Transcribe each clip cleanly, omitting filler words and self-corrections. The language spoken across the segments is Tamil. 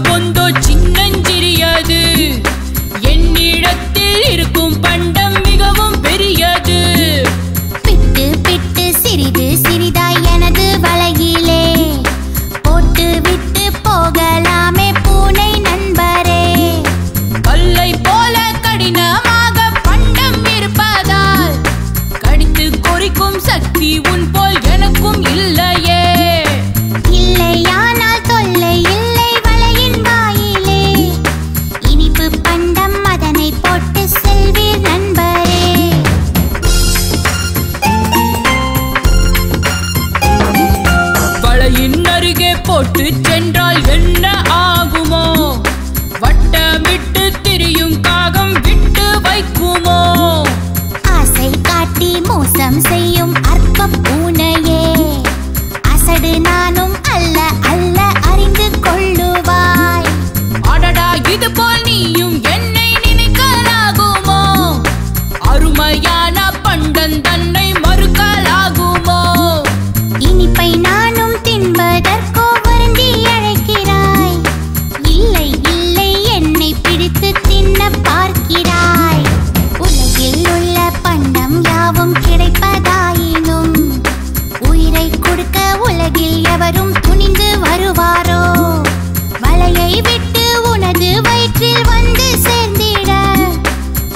பொந்தோ சின்னஞ்சிறியது, என்னிடத்தில் இருக்கும் பண்டம் மிகவும் பெரியது. பிட்டு பிட்டு சிறிது சிறிதாய் எனது வலையிலே போட்டு விட்டு போகலாமே பூனை நண்பரே. கல்லை போல கடினமாக பண்டம் இருப்பதால் கடித்து கொறிக்கும் சக்தி உன் போல் எனக்கும் இல்லையே. இல்லையானால் தொல்லை இல்லை வலையின் வாயிலே, இனிப்பு பண்டம் அதனை போட்டு செல்வீர் நண்பரே. வலையின் அருகே போட்டு சென்றால் என்ன ஆகுமோ? வட்டமிட்டு திரியும் காகம் விட்டு வைக்குமோ? ஆசை காட்டி மோசம் செய்யும் அற்ப பூனையே, அசடு நானும் அல்ல அல்ல அறிந்து கொள்ளுவாய். அடடா, இது போல் நீயும் என்னை நினைக்கலாகுமோ? அருமையான பண்டம் தன்னை மறுக்கலாகுமோ? இனிப்பை நானும் தின்பதற்கோ வருந்தி அழைக்கிறாய். இல்லை இல்லை என்னை பிடித்து தின்ன பார்க்கிறாய். உலகில் உள்ள பண்டம் யாவும் கிடைப்பதாயினும் உயிரை கொடுக்க உலகில் எவரும் துணிந்து வருவாரோ? வலையை விட்டு உனது வயிற்றில் வந்து சேர்ந்திட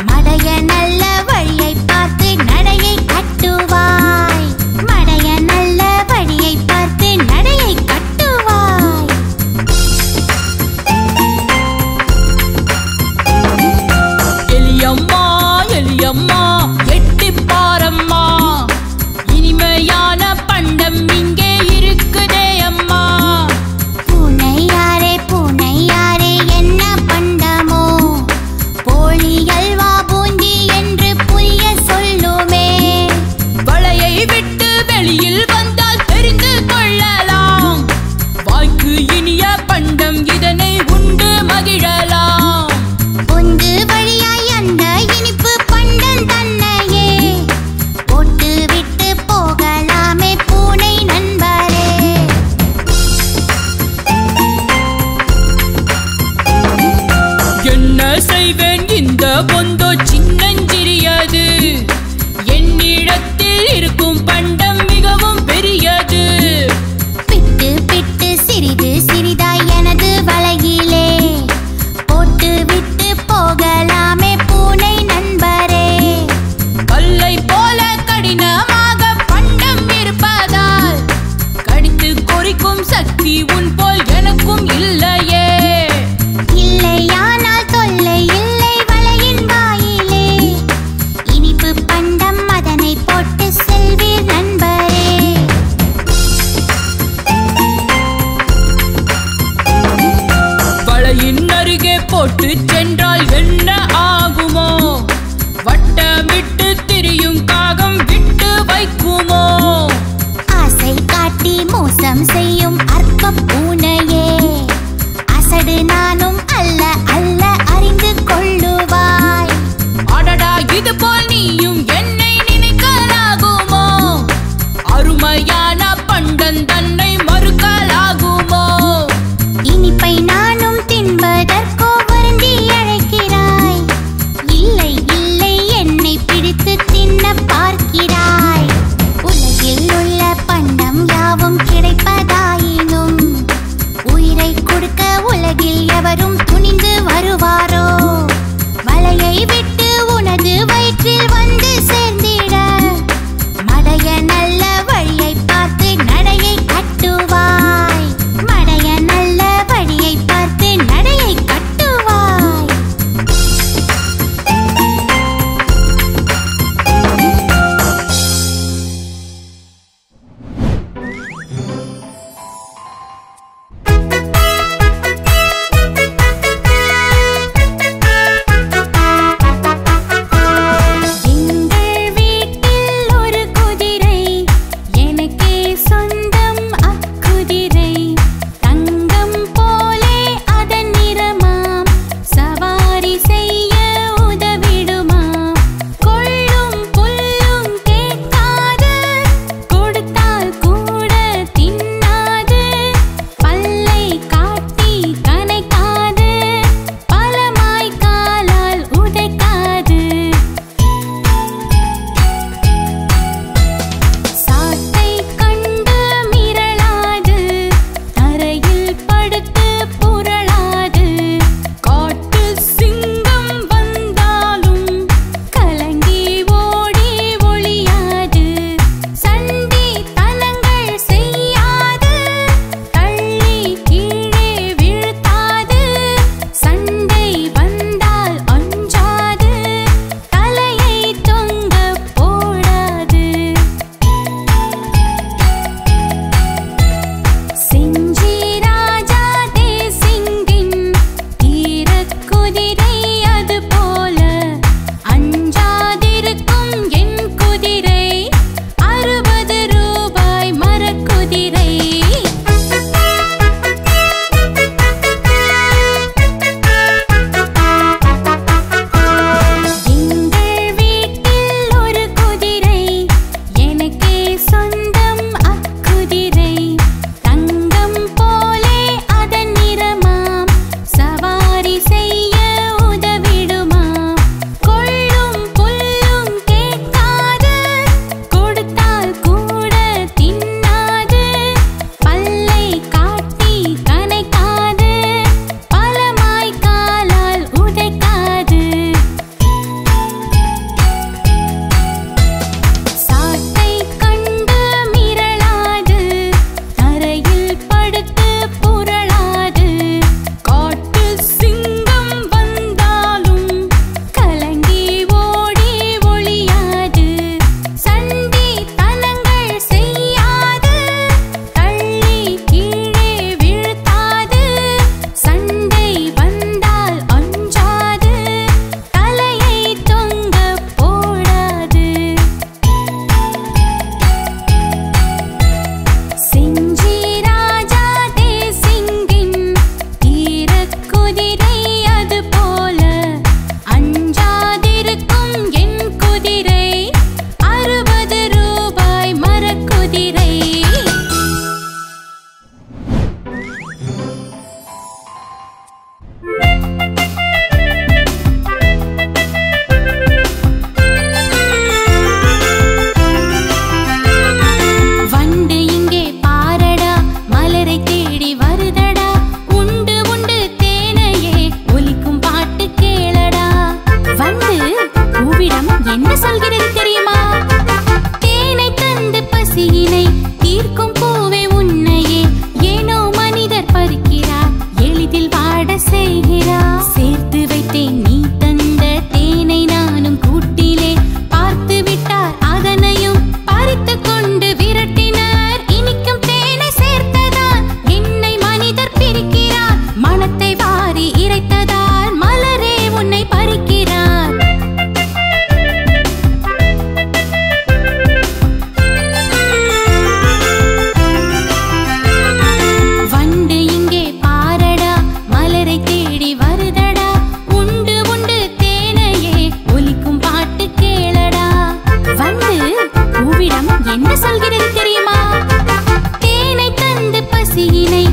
மடைய நல்ல வழியை பார்த்து நடையை கட்டுவாய். மடைய நல்ல வழியை பார்த்து நடையை கட்டுவாய். எலியம்மா எலியம்மா எட்டிப் பாரம்மா, இனிமையான பண்டம் இங்கே இருக்குதே அம்மா. பூனையாரே பூனையாரே என்ன பண்டமோ? போலி அல்வா பூந்தி என்று புரிய சொல்லுமே. வலையை விட்டு வெளியில் வந்தால் தெரிந்து கொள்ளலாம். வாய்க்கு இனிய பண்டம் இதனை உண்டு மகிழலாம். பொந்து வழியாய் அந்த இனிப்பு பண்டம் தன்னையே போட்டு விட்டு போகலாமே பூனை நண்பரே. என்ன செய்வேன் இந்த பொந்தோ சின்னஞ்சிறியது, என்னிடத்தில் இருக்கும் பண்டம் மிகவும் பெரியது. பிட்டு பிட்டு சிறிது சிறிதாய் எனது வலையிலே போட்டு விட்டு போகலாமே பூனை நண்பரே. கல்லை போல கடினமாக பண்டம் இருப்பதால் கடித்து கொறிக்கும் சக்தி உன் போல் எனக்கும் இல்லையே. இல்லையானால் தொல்லை இல்லை வலையின் வாயிலே, இனிப்பு பண்டம் அதனை போட்டு செல்வீர் நண்பரே. வலையின் அருகே போட்டு சென்றால் என்ன ஆகுமோ? வட்டமிட்டு திரியும் காகம் விட்டு வைக்குமோ? ஆசை காட்டி மோசம் செய்யும் அற்ப பூனையே, அசடு நானும் அல்ல அல்ல அறிந்து கொள்ளுவாய். அடடா, இது போல் நீயும் என்னை நினைக்கலாகுமோ? அருமையான பண்டம் தன்னை மறுக்கலாகுமோ? இனிப்பை நானும் தின்பதற்கோ வருந்தி அழைக்கிறாய். இல்லை இல்லை என்னை பிடித்து தின்ன பார்க்கிறாய். உலகில் உள்ள பண்டம் யாவும் கிடைப்பதாய் பசியினை